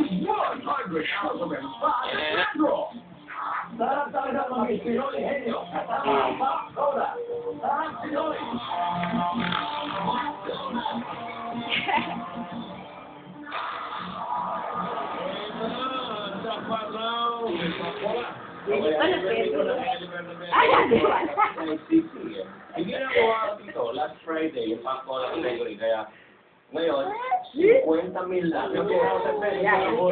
least 100 hours of inspired draw. Sarap talaga maging Pinoy henyo. Pop Soda. Sarap Pinoy. Hindi na ko dito, last Friday, yung Pacola Gregory, kaya ngayon, 50,000 lang. Yung 2,000 pesos.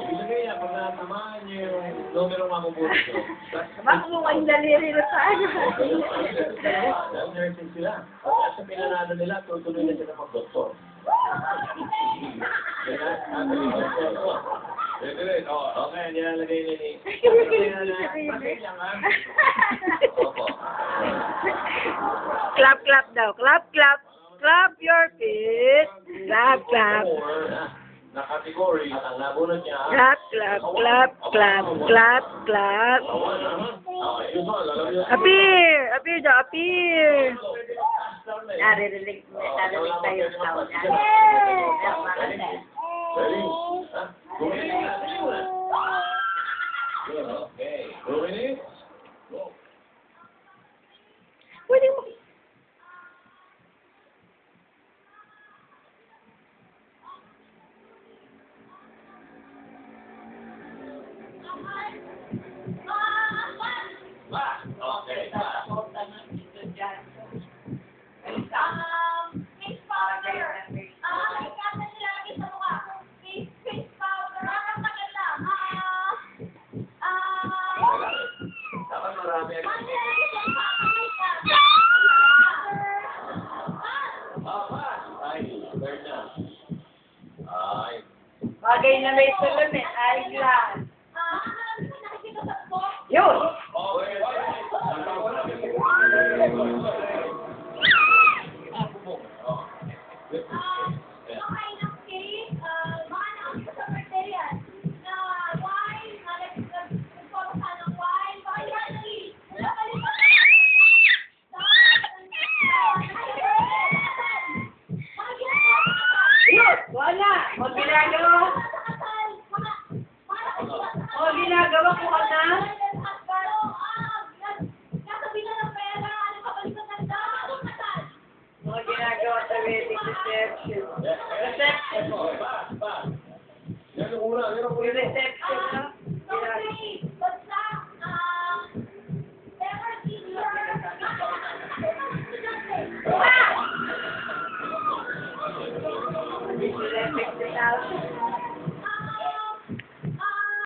Ibig sabihin niya, pag natamaan niyo yung numero makubuti ko. Baka mo ang daliri na sa ano. Dahil nursing sila. At sa pinanalo nila, tutuloy na sila mag-doktor. Okay, nilalagay nila ni... Clap, clap daw. Clap, clap. Clap your feet. Clap, clap. Na category, at ang nabunod niya... Clap, clap, clap, clap, clap, clap. Appear! Appear daw, appear! Naririnig tayo sa tao niya. Pwede mo. Bagay na may tulon eh. Eyeglass. Yun! Wala! Huwag ginagawa! Huwag ginagawa ko ka na! Huwag ginagawa sa wedding reception. Reception! Yung reception, no? Reception.